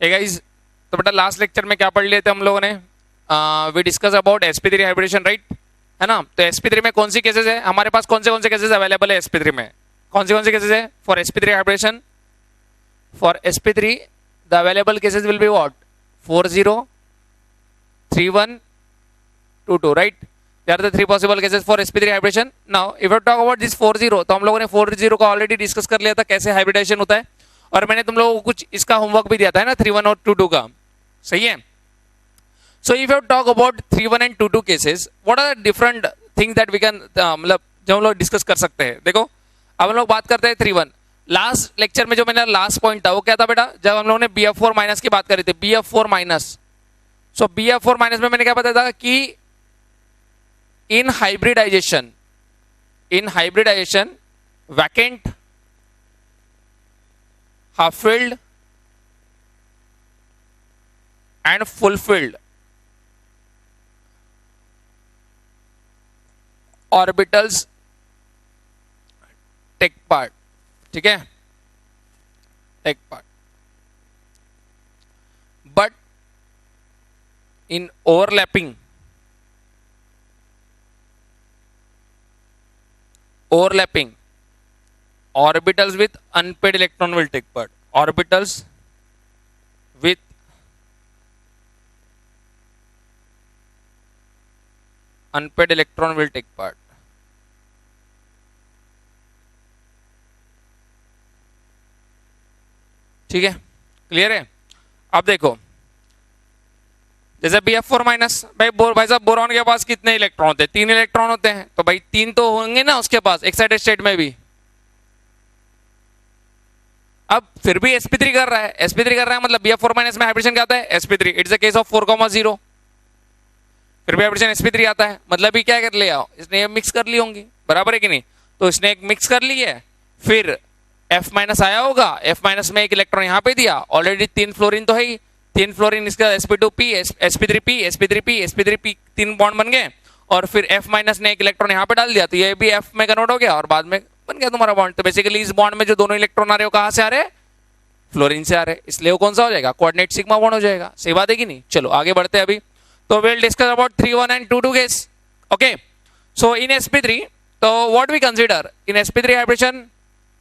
Hey guys, तो बेटा last lecture में क्या पढ़ लिए थे हम लोगों ने? We discuss about sp3 hybridization, right? है ना? तो sp3 में कौन सी केसेस है हमारे पास, कौन से केसेस अवेलेबल है sp3 में? कौन से केसेस है for sp3 hybridization? For sp3 the available cases will be what? 40, 31, 22, right? They are the three possible cases for sp3 hybridization. Now if you talk about this 40, तो हम लोगों ने 40 को ऑलरेडी डिस्कस कर लिया था कैसे हाइब्रिडेशन होता है, और मैंने तुम लोगों को कुछ इसका होमवर्क भी दिया था, है ना, 31 और 22 का. सही है. So if you talk about 31 and 22 cases, what are the different things that we can मतलब जो हम लोग डिस्कस कर सकते हैं? देखो, अब हम लोग बात करते हैं 31. लास्ट लेक्चर में जो मैंने लास्ट पॉइंट था वो क्या था बेटा? जब हम लोगों ने BF4 माइनस की बात करी थी, BF4 माइनस. सो BF4 माइनस में मैंने क्या बताया था कि in hybridization vacant, half filled and fulfilled orbitals take part. ठीक है, take part. But in overlapping orbitals with unpaired electron will take part. Orbitals with unpaired electron will take part. ठीक है, क्लियर है? अब देखो, जैसे BF4 माइनस, भाई साहब बोरॉन के पास कितने इलेक्ट्रॉन होते हैं? 3 इलेक्ट्रॉन होते हैं, तो भाई 3 तो होंगे ना उसके पास एक्साइटेड स्टेट में भी. अब फिर भी sp3 कर रहा है, मतलब BF4 माइनस में हाइब्रिडेशन क्या आता है? sp3. It's a case of 4,0. फिर भी हाइब्रिडेशन sp3 आता है, मतलब ये क्या कर लिया इसने? ये मिक्स कर ली होंगी, बराबर है कि नहीं? तो इसने एक मिक्स कर ली है, फिर F माइनस आया होगा, F माइनस में एक इलेक्ट्रॉन यहाँ पे दिया, ऑलरेडी 3 फ्लोरीन तो है ही, 3 फ्लोरीन, इसका sp2p, sp3p, sp3p, sp3p 3 bond बन गए, और फिर F माइनस ने एक इलेक्ट्रॉन यहाँ पे डाल दिया, तो ये भी F में कन्वर्ट हो गया और बाद में बन गया तुम्हारा बॉन्ड. तो बेसिकली इस बॉन्ड में जो दोनों इलेक्ट्रॉन आ रहे हो कहां से आ रहे हैं? फ्लोरीन से आ रहे हैं, इसलिए वो कौन सा हो जाएगा? कोऑर्डिनेट सिग्मा बॉन्ड हो जाएगा. सही बात है कि नहीं? चलो आगे बढ़ते हैं अभी. तो will discuss about 31 and 22 case. Okay, so in sp3, तो what we consider in sp3 hybridization?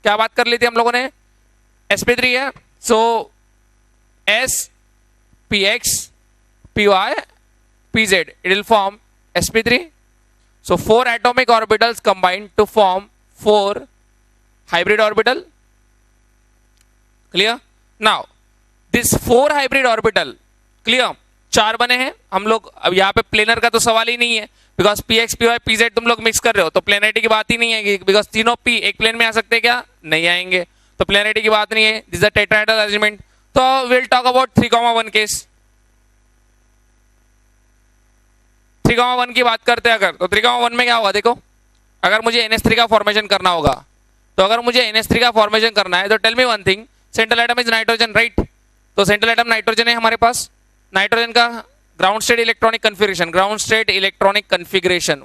क्या बात कर ली थी हम लोगों ने? sp3 है, सो s px py pz, it will form sp3. so 4 atomic orbitals combined to form 4 hybrid orbital. clear? now this 4 hybrid orbital, clear, 4 बने हैं हम लोग. अब यहाँ पे प्लेनर का तो सवाल ही नहीं है, बिकॉज px py pz तुम लोग मिक्स कर रहे हो, तो प्लेनरिटी की बात ही नहीं है, बिकॉज तीनों p एक प्लेन में आ सकते हैं क्या? नहीं आएंगे, तो प्लेनरिटी की बात नहीं है. This is a tetrahedral arrangement. तो विल टॉक अबाउट 3,1 केस. 3,1 की बात करते हैं अगर, तो 3,1 में क्या होगा? देखो, अगर मुझे NH3 का फॉर्मेशन करना होगा, तो अगर मुझे NH3 का फॉर्मेशन करना है, तो tell me one thing, central atom is nitrogen, right? तो सेंट्रल एटम नाइट्रोजन है हमारे पास. नाइट्रोजन का ground state electronic configuration,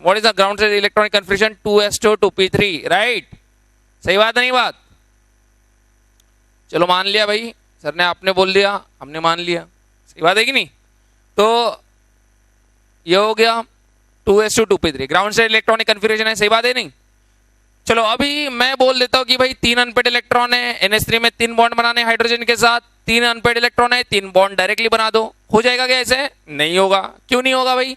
what is the ground state electronic configuration? 2s2 2p3, right? सही बात नहीं? बात चलो मान लिया भाई, सर ने आपने बोल दिया, हमने मान लिया. सही बात है कि नहीं? तो ये हो गया 2s2 2p3, ground state electronic configuration है. सही बात है नहीं? चलो अभी मैं बोल देता हूं कि भाई 3 अनपेड इलेक्ट्रॉन है, NH3 में 3 बॉन्ड बनाने हाइड्रोजन के साथ, 3 अनपेड इलेक्ट्रॉन है, 3 बॉन्ड डायरेक्टली बना दो. हो जाएगा क्या ऐसे? नहीं होगा. क्यों नहीं होगा भाई?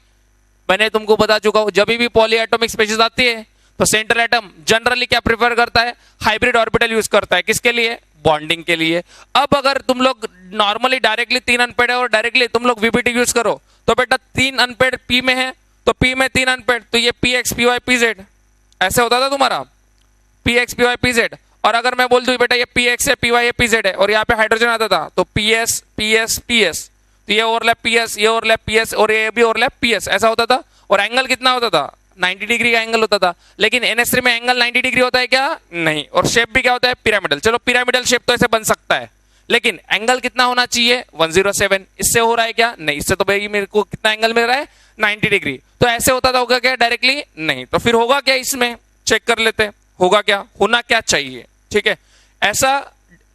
मैंने तुमको बता चुका हूं, जब भी पॉली एटॉमिक स्पीशीज आती है तो सेंट्रल एटम जनरली क्या प्रेफर करता है? हाइब्रिड ऑर्बिटल यूज करता है. किसके लिए? बॉन्डिंग के लिए. अब अगर तुम लोग नॉर्मली डायरेक्टली 3 अनपेड है और डायरेक्टली तुम लोग VBT यूज करो, तो बेटा 3 अनपेड P में है, तो P में 3 अनपेड, तो ये px py pz ऐसे होता था तुम्हारा, px py pz. और अगर मैं बोल दूं बेटा ये px है, py है, pz है, और यहाँ पे हाइड्रोजन आता था, तो ps ps ps, तो ये ओवरलैप ps, ये ओवरलैप ps, और ये भी ओवरलैप ps, ऐसा होता था. और एंगल कितना होता था? 90 डिग्री का एंगल होता था. लेकिन NH3 में एंगल 90 डिग्री होता है क्या? नहीं. और शेप भी क्या होता है? पिरामिडल. चलो पिरामिडल शेप तो ऐसे बन सकता है, लेकिन एंगल कितना होना चाहिए? 107. इससे हो रहा है क्या? नहीं. इससे तो भाई मेरे को कितना एंगल मिल रहा है? 90 डिग्री. तो ऐसे होता था, होगा क्या डायरेक्टली? नहीं. तो फिर होगा क्या इसमें? चेक कर लेते हैं होगा क्या, होना क्या चाहिए. ठीक है, ऐसा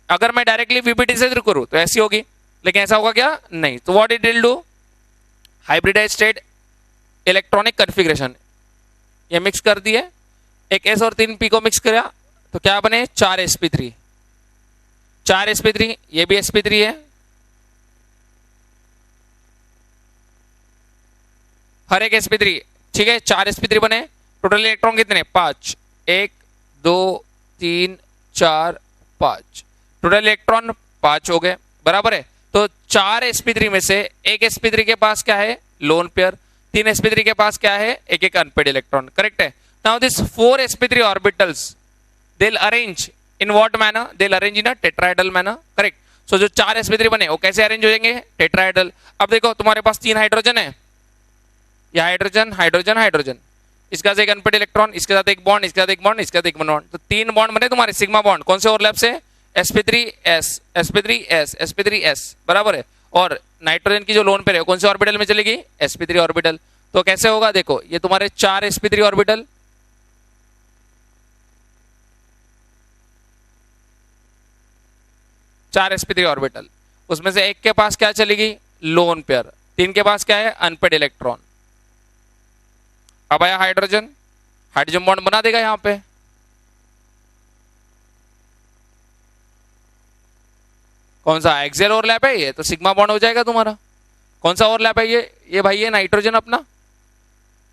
अगर मैं डायरेक्टली VBT से करूं तो ऐसी होगी, लेकिन ऐसा होगा क्या? नहीं। तो what it will do, hybridize state electronic configuration, ये मिक्स कर दिए, एक एस और 3 पी को मिक्स किया तो क्या बने? 4 sp3, 4 sp3, ये भी sp3 है, हर एक sp3, ठीक है, 4 sp3 बने। टोटल इलेक्ट्रॉन कितने? 5, 1 2 3 4 5, टोटल इलेक्ट्रॉन 5 हो गए, बराबर है। तो 4 sp3 में से एक sp3 के पास क्या है? Lone pair. 3 sp3 के पास क्या है? एक एक अनपेड इलेक्ट्रॉन, करेक्ट है। Now this 4 sp3 orbitals they'll arrange in what manner? They'll arrange in a tetrahedral manner, correct? So जो 4 sp3 बने वो कैसे अरेंज हो जाएंगे? टेट्राहेड्रल। अब देखो तुम्हारे पास 3 हाइड्रोजन है, या हाइड्रोजन हाइड्रोजन हाइड्रोजन, इसका से एक अनपेड इलेक्ट्रॉन, इसके साथ एक बॉन्ड, इसके साथ एक बॉन्ड, इसके साथ एक बॉन्ड, तो 3 बॉन्ड बने तुम्हारे सिग्मा बॉन्ड। कौन से ओवरलैप से? sp3s sp3s sp3s, बराबर है। और नाइट्रोजन की जो लोन पेयर है कौन से ऑर्बिटल में चलेगी? sp3 orbital. तो कैसे होगा? देखो ये तुम्हारे 4 sp3 ऑर्बिटल, चार sp3 ऑर्बिटल, उसमें से एक के पास क्या चलेगी? Lone pair. 3 के पास क्या है? Unpaired electron. अब आया हाइड्रोजन, हाइड्रोजन बॉन्ड बना देगा यहां पे, कौन सा? एक्सियल ओवरलैप है ये, तो सिग्मा बॉन्ड हो जाएगा तुम्हारा। कौन सा ओवरलैप है ये भाई ये नाइट्रोजन अपना,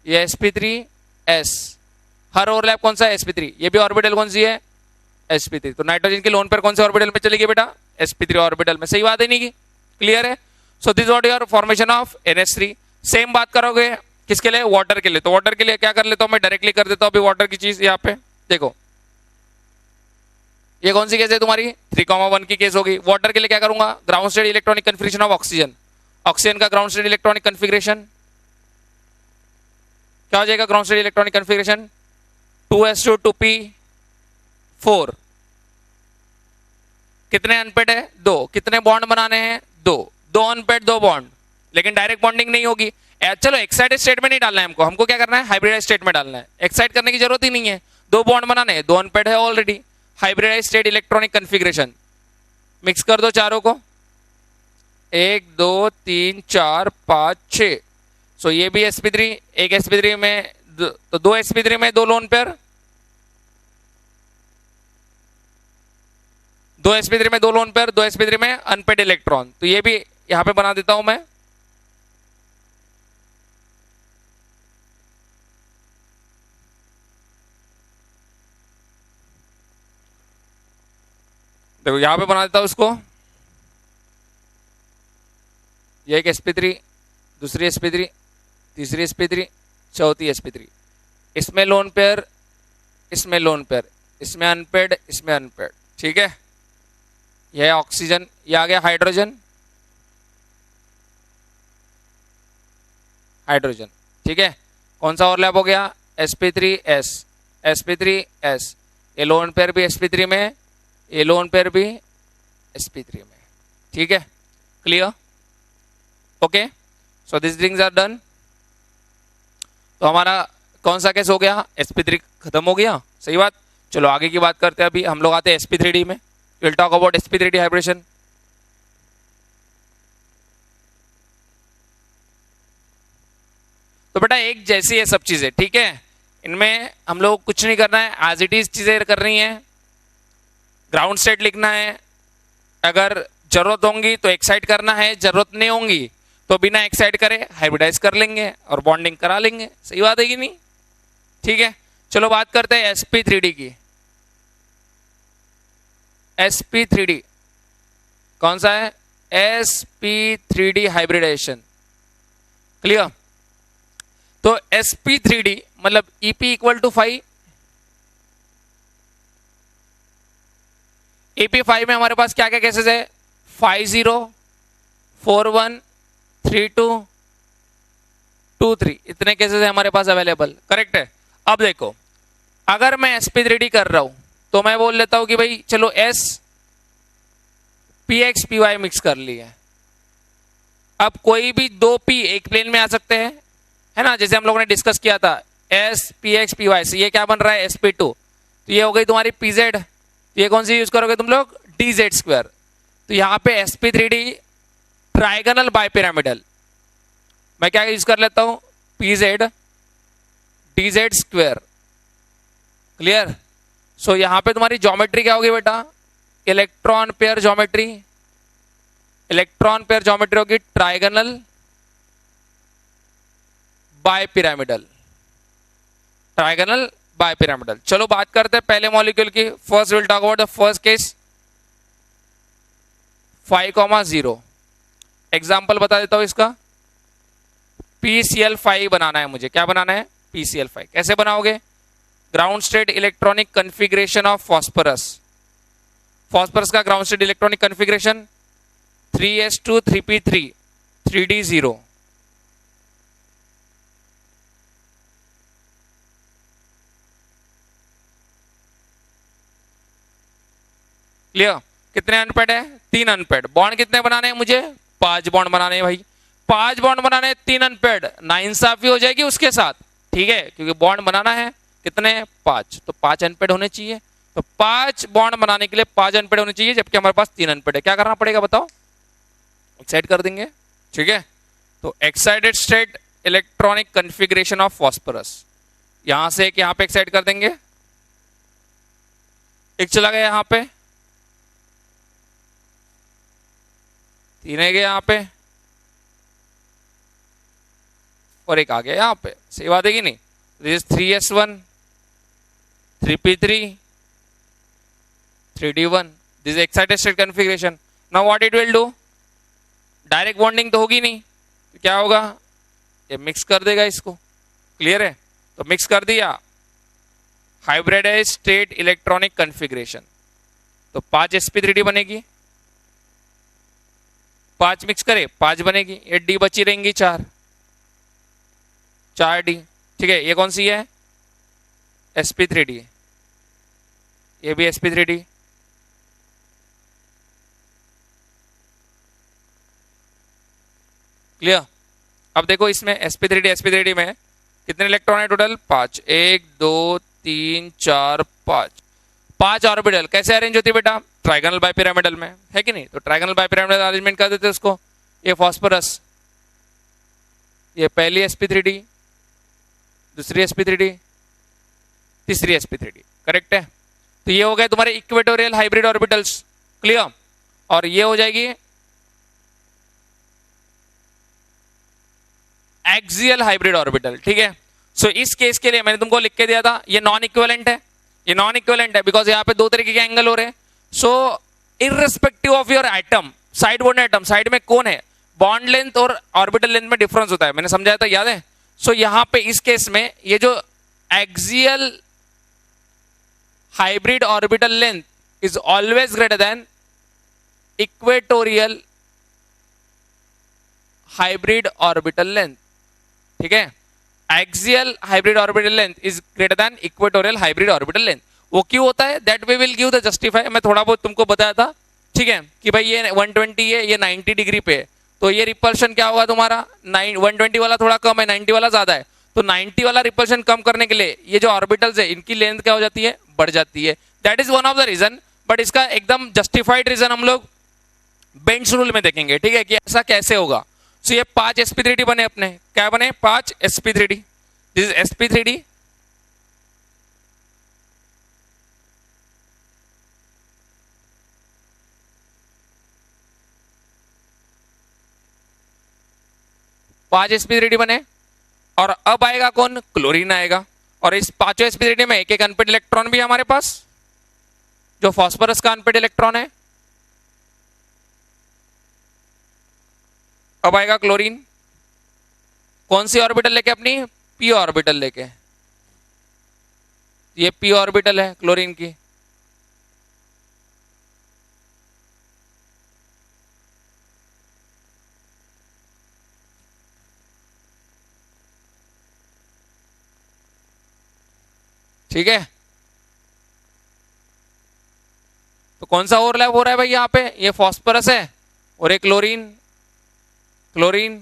ये sp3s, हर ओवरलैप कौन सा है? sp3। ये भी ऑर्बिटल कौन सी है? sp3। तो नाइट्रोजन की लोन पेयर कौन से ऑर्बिटल में चलेगी बेटा? sp3 ऑर्बिटल में। सही बात है नहीं की? क्लियर है? So this what your formation of NH3। Same बात करोगे किसके लिए? वाटर के लिए। तो वाटर के लिए क्या कर लेता हूं मैं? डायरेक्टली कर देता हूं अभी वाटर की चीज। यहाँ पे देखो ये कौन सी केस है तुम्हारी? 3,1 की केस होगी। वाटर के लिए क्या करूंगा? Ground state electronic configuration of oxygen, oxygen का ग्राउंड स्टेट इलेक्ट्रॉनिक कन्फिग्रेशन क्या हो जाएगा? Ground state electronic configuration 2s2 2p4, कितने अनपेड है? 2। कितने बॉन्ड बनाने हैं? 2। 2 अनपेड 2 बॉन्ड, लेकिन डायरेक्ट बॉन्डिंग नहीं होगी। चलो एक्साइटेड स्टेट में नहीं डालना है हमको क्या करना है? हाइब्रिडाइज स्टेट में डालना है। एक्साइट करने की जरूरत ही नहीं है, 2 बॉन्ड बनाने हैं, 2 अनपेड है already. Hybridize state electronic configuration, mix कर दो चारों को, 1 2 3 4 5 6। सो ये भी sp3, एक sp3 में तो 2 sp3 में 2 लोन पेयर, 2 sp3 में 2 लोन पेयर, 2 sp3 में अनपेड इलेक्ट्रॉन। तो ये भी यहां पे बना देता हूं मैं। देखो यहां पे बना देता हूं इसको, ये एक sp3, दूसरी sp3, तीसरी sp3, चौथी sp3, इसमें लोन पेयर, इसमें लोन पेयर, इसमें अनपेड, इसमें अनपेड, ठीक है। यह ऑक्सीजन, ये आ गया हाइड्रोजन, हाइड्रोजन, ठीक है। कौन सा ओवरलैप हो गया? sp3s sp3s, ये लोन पेयर भी sp3 में, ये लोन पेयर भी sp3 में, ठीक है। Clear? Okay, so this things are done. तो हमारा कौन सा केस हो गया? sp3 खत्म हो गया, सही बात। चलो आगे की बात करते हैं। अभी हम लोग आते हैं sp3d में। Will talk about sp3d hybridisation. तो बेटा एक जैसी है सब चीजें, ठीक है, इनमें हम लोग कुछ नहीं करना है, एज इट इज चीजें करनी है। ग्राउंड स्टेट लिखना है, अगर जरूरत होंगी तो एक्साइट करना है, जरूरत नहीं होंगी तो बिना एक्साइट करे हाइब्रिडाइज कर लेंगे और बॉन्डिंग करा लेंगे। सही बात है कि नहीं? ठीक है, चलो बात करते हैं sp3d की। sp3d कौन सा है? sp3d hybridisation. क्लियर? तो sp3d मतलब ep इक्वल टू 5, ep5 में हमारे पास क्या क्या केसेस है? 50, 41, 32, 23, इतने केसेस है हमारे पास अवेलेबल, करेक्ट है। अब देखो अगर मैं sp3d कर रहा हूं तो मैं बोल लेता हूं कि भाई चलो s px py मिक्स कर लिया। अब कोई भी 2 p एक प्लेन में आ सकते हैं, है ना, जैसे हम लोगों ने डिस्कस किया था s px py से ये क्या बन रहा है? sp2, तो ये हो गई तुम्हारी pz। ये कौन सी यूज करोगे तुम लोग? dz square. तो यहाँ पे sp3d ट्राइगोनल बाइपिरामिडल, मैं क्या यूज कर लेता हूं, पीजेड डीजेड स्क्वायर। क्लियर? सो यहां पे तुम्हारी ज्योमेट्री क्या होगी बेटा, electron pair geometry, electron pair geometry होगी ट्राइगोनल बाइपिरामिडल, ट्राइगोनल बाइपिरामिडल। चलो बात करते हैं पहले मॉलिक्यूल की। First will talk about the first case 5,0। Example बता देता हूं इसका, PCl5 बनाना है मुझे। क्या बनाना है, PCl5। कैसे बनाओगे, ground state electronic configuration of phosphorus, phosphorus का ground state electronic configuration 3s2 3p3 3d0। Clear? कितने अनपेड है, 3 अनपेड। बॉन्ड कितने बनाने हैं मुझे, 5 बॉन्ड बनाने हैं भाई। 5 बॉन्ड बनाने, 3 अनपेड, नाइंसाफी हो जाएगी उसके साथ, ठीक है, क्योंकि बॉन्ड बनाना है कितने, 5, तो 5 अनपेड होने चाहिए। तो 5 बॉन्ड बनाने के लिए 5 अनपेड होने चाहिए, जबकि हमारे पास 3 अनपेड है। क्या करना पड़ेगा बताओ, एक्साइट कर देंगे, ठीक है। तो excited state electronic configuration of phosphorus, यहां से एक यहां पे एक्साइट कर देंगे, एक चला गया यहां पे, 3 है गया यहां पे, और एक आ गया यहां पे। सही बात है कि नहीं? This 3s1 3p3 3d1, this is excited state configuration. Now what it will do, direct bonding तो होगी नहीं, तो क्या होगा, ये मिक्स कर देगा इसको। क्लियर है? तो मिक्स कर दिया, हाइब्रिडाइज्ड स्टेट इलेक्ट्रॉनिक कन्फिग्रेशन, तो 5 sp3d बनेगी, 5 मिक्स करे 5 बनेगी, ये डी बची रहेंगी 4 डी, ठीक है। ये कौन सी है, sp3d, ये भी sp3d। क्लियर? अब देखो इसमें sp3d में कितने इलेक्ट्रॉन है टोटल, 5, 1 2 3 4 5 ऑर्बिटल। कैसे अरेंज होती है बेटा, ट्राइगोनल बाइपिरामिडल में, है कि नहीं? तो ट्राइगोनल बाइपिरामिडल अरेंजमेंट कर देते उसको। ये फॉस्फोरस, ये पहली sp3d, दूसरी sp3d, तीसरी sp3d, करेक्ट है। तो ये हो गए तुम्हारे इक्वेटोरियल हाइब्रिड ऑर्बिटल्स। क्लियर? और ये हो जाएगी एक्सियल हाइब्रिड ऑर्बिटल, ठीक है। सो इस केस के लिए मैंने तुमको लिख के दिया था, ये नॉन इक्विवेलेंट है, ये नॉन इक्विवेलेंट है बिकॉज यहाँ पे 2 तरीके के एंगल हो रहे हैं। So irrespective of your atom, side bond atom, side में कौन है, बॉन्ड लेंथ और ऑर्बिटल लेंथ में डिफरेंस होता है, मैंने समझाया था, याद है? सो यहाँ पे इस केस में ये जो axial hybrid orbital length is always greater than equatorial hybrid orbital length, ठीक है। Axial hybrid orbital length is greater than equatorial hybrid orbital length. वो क्यों होता है, that we will give the justify. मैं थोड़ा बहुत तुमको बताया था, ठीक है, कि भाई ये 120 है, ये 90 डिग्री पे है, तो ये रिपल्शन क्या होगा तुम्हारा, 120 वाला थोड़ा कम है, 90 वाला ज्यादा है, तो 90 वाला रिपल्शन कम करने के लिए ये जो ऑर्बिटल्स है इनकी लेंथ क्या हो जाती है, बढ़ जाती है। That is one of the reason, but इसका एकदम जस्टिफाइड रीजन हम लोग बेंच रूल में देखेंगे, ठीक है, कि ऐसा कैसे होगा। सो ये 5 sp3d बने अपने, क्या बने, 5 sp3d, दिस इज sp3d, पांच sp3d बने। और अब आएगा कौन, क्लोरीन आएगा, और इस 5 sp3d में एक एक अनपेड इलेक्ट्रॉन भी है हमारे पास, जो फॉस्फोरस का अनपेड इलेक्ट्रॉन है। अब आएगा क्लोरीन, कौन सी ऑर्बिटल लेके, अपनी p ऑर्बिटल लेके, ये p ऑर्बिटल है क्लोरीन की। ठीक है, तो कौन सा ओवरलैप हो रहा है भाई यहाँ पे, ये फॉस्फोरस है और ये chlorine, chlorine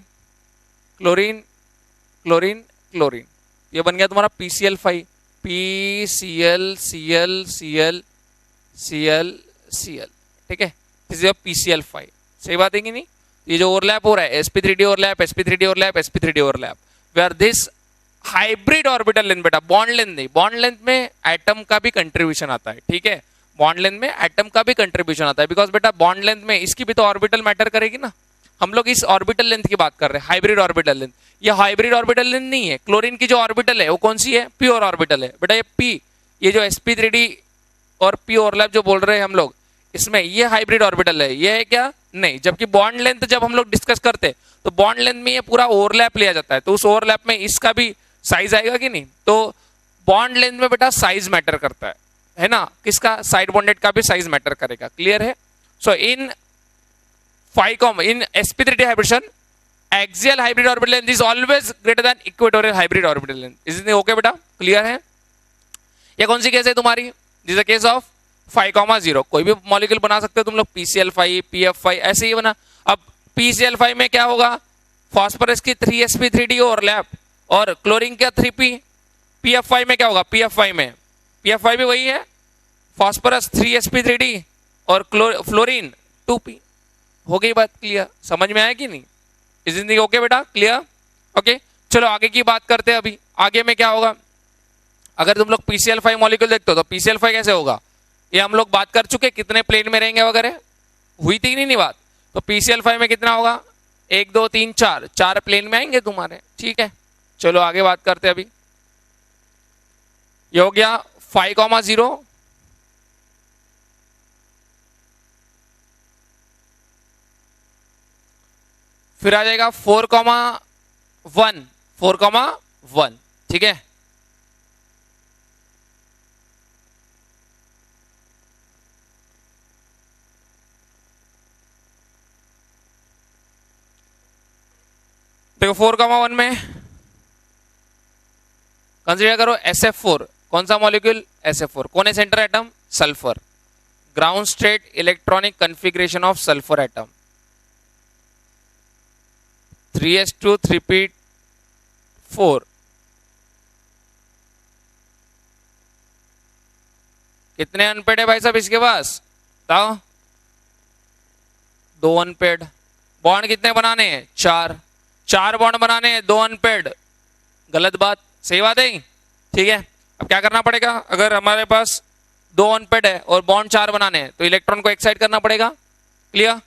chlorine chlorine chlorine, ये बन गया तुम्हारा PCl5, PCl Cl Cl Cl Cl, ठीक है, दिस इज PCl5। सही बात है कि नहीं? ये जो ओवरलैप हो रहा है sp3d overlap, sp3d overlap, sp3d overlap, where this hybrid orbital length, बेटा बॉन्ड लेंथ नहीं, बॉन्ड लेंथ में एटम का भी कंट्रीब्यूशन आता है, ठीक है, बॉन्ड लेंथ में एटम का भी कंट्रीब्यूशन आता है, बिकॉज बेटा बॉन्ड लेंथ में इसकी भी तो ऑर्बिटल मैटर करेगी ना। हम लोग इस ऑर्बिटल लेंथ की बात कर रहे हैं, हाइब्रिड ऑर्बिटल लेंथ। ये हाइब्रिड ऑर्बिटल लेंथ नहीं है, क्लोरीन की जो ऑर्बिटल है वो कौन सी है, प्योर ऑर्बिटल है बेटा। ये पी, ये जो sp3d और p ओवरलैप जो बोल रहे हैं हम लोग, इसमें ये हाइब्रिड ऑर्बिटल है, ये है क्या, नहीं। जबकि बॉन्ड लेंथ जब हम लोग डिस्कस करते हैं तो बॉन्ड लेंथ में ये पूरा ओवरलैप लिया जाता है, तो उस ओवरलैप में इसका भी साइज आएगा कि नहीं। तो बॉन्ड लेंथ में बेटा साइज मैटर करता है ना, किसका, साइड बॉन्डेड का भी साइज मैटर करेगा, क्लियर है। सो इन in sp3d hybridization, axial hybrid orbital length is always greater than equatorial hybrid orbital length. Is it okay बेटा, क्लियर है। ये कौन सी केस है तुम्हारी, दिस इज केस ऑफ 5,0। कोई भी मॉलिक्यूल बना सकते हो तुम लोग, PCl5, PF5 ऐसे ही बना। अब PCl5 में क्या होगा, फास्फोरस की 3sp3d ओवरलैप और क्लोरीन का 3p। PF5 में क्या होगा, PF5 भी वही है, फास्फोरस 3sp3d और फ्लोरीन 2p। हो गई बात क्लियर, समझ में आया कि नहीं, इज इट ओके बेटा, क्लियर, ओके। चलो आगे की बात करते हैं। अभी आगे में क्या होगा, अगर तुम लोग PCl5 मॉलिक्यूल देखते हो तो PCl5 कैसे होगा, ये हम लोग बात कर चुके, कितने प्लेन में रहेंगे वगैरह, हुई थी नहीं बात। तो PCl5 में कितना होगा, 1 2 3 4, 4 प्लेन में आएंगे तुम्हारे, ठीक है। चलो आगे बात करते हैं। अभी ये हो गया 5,0, फिर आ जाएगा 4,1, 4,1, ठीक है। देखो 4,1 में कंसीडर करो SF4, कौन सा मॉलिक्यूल, SF4। कौन है centre atom, sulphur. Ground state electronic configuration of sulphur atom, 3s2 3p4। कितने अनपेड है भाई साहब इसके पास, बताओ, 2 अनपेड। बॉन्ड कितने बनाने हैं, 4 बॉन्ड बनाने हैं, 2 अनपेड, गलत बात, सही बात है, ठीक है। अब क्या करना पड़ेगा, अगर हमारे पास 2 अनपेड है और बॉन्ड 4 बनाने हैं तो इलेक्ट्रॉन को एक्साइट करना पड़ेगा, क्लियर।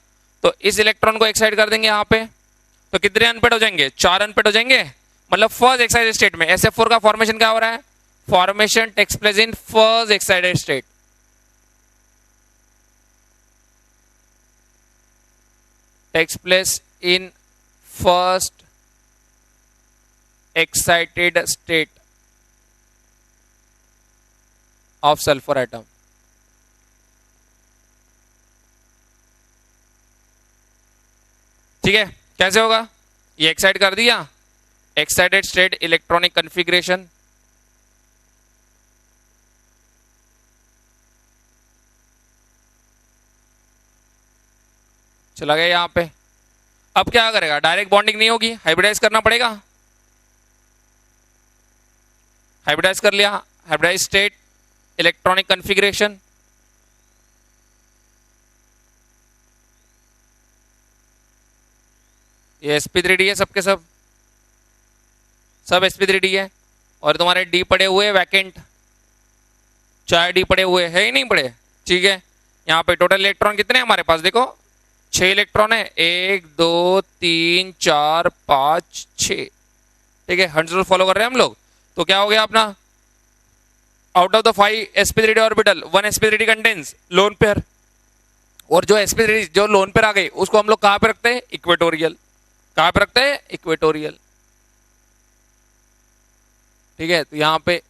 तो इस इलेक्ट्रॉन को एक्साइट कर देंगे यहाँ पे, तो कितने अनपेड हो जाएंगे, 4 अनपेड हो जाएंगे। मतलब फर्स्ट एक्साइटेड स्टेट में SF4 का फॉर्मेशन क्या हो रहा है, formation takes place in first excited state, takes place in first excited state of sulphur atom. ठीक है, कैसे होगा, ये एक्साइट कर दिया, एक्साइटेड स्टेट इलेक्ट्रॉनिक कॉन्फ़िगरेशन, चला गया यहां पे। अब क्या करेगा, डायरेक्ट बॉन्डिंग नहीं होगी, हाइब्रिडाइज करना पड़ेगा। हाइब्रिडाइज कर लिया, हाइब्रिडाइज स्टेट इलेक्ट्रॉनिक कॉन्फ़िगरेशन, ये sp3d है, सबके सब sp3d है। और तुम्हारे d पड़े हुए वैकेंट, 4 d पड़े हुए है ही नहीं पड़े, ठीक है। यहाँ पे टोटल इलेक्ट्रॉन कितने हैं हमारे पास, देखो 6 इलेक्ट्रॉन है, 1 2 3 4 5 6, ठीक है। 100 रूल फॉलो कर रहे हैं हम लोग। तो क्या हो गया अपना, out of the 5 sp3d orbital 1 sp3d contains lone pair, और जो sp3d जो लोन पेयर आ गई उसको हम लोग कहाँ पे रखते हैं, इक्वेटोरियल। कहाँ पे रखते हैं, इक्वेटोरियल, ठीक है। तो यहाँ पे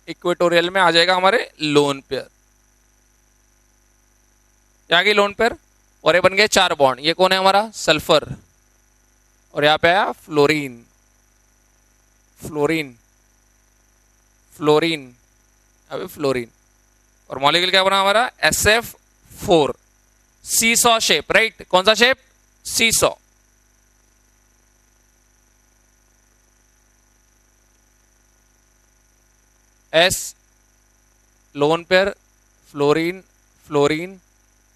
इक्वेटोरियल में आ जाएगा हमारे लोन पेयर, क्या गई लोन पेयर, और ये बन गए 4 बॉन्ड। ये कौन है हमारा, सल्फर, और यहाँ पे आया फ्लोरीन, फ्लोरीन फ्लोरीन, अभी फ्लोरीन। और मॉलिक्यूल क्या बना हमारा, SF4, सीसॉ शेप, राइट। कौन सा shape, seesaw. S lone pair, fluorine fluorine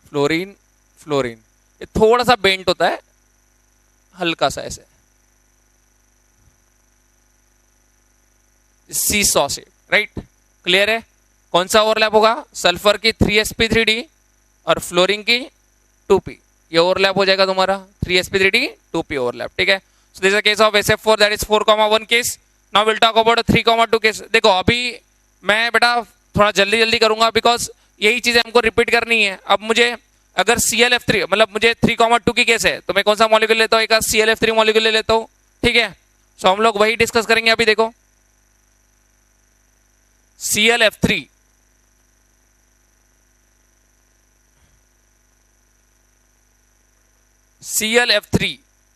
fluorine fluorine, ये थोड़ा सा बेंट होता है, हल्का सा ऐसे, सी सॉ शेप, राइट। क्लियर है? कौन सा ओवरलैप होगा? सल्फर की 3sp3d और फ्लोरीन की 2p, ये ओवरलैप हो जाएगा तुम्हारा 3sp3d 2p ओवरलैप, ठीक है। So this is the case of SF4, that is 4,1 case. Now will talk about 3,2 case. देखो अभी मैं बेटा थोड़ा जल्दी जल्दी करूंगा, बिकॉज यही चीजें हमको रिपीट करनी है। अब मुझे अगर ClF3 मतलब मुझे 3,2 की केस है, तो मैं कौन सा मॉलिक्यूल लेता हूँ? एक ClF3 मॉलिक्यूल ले लेता हूँ, ठीक है। सो हम लोग वही डिस्कस करेंगे अभी। देखो ClF3,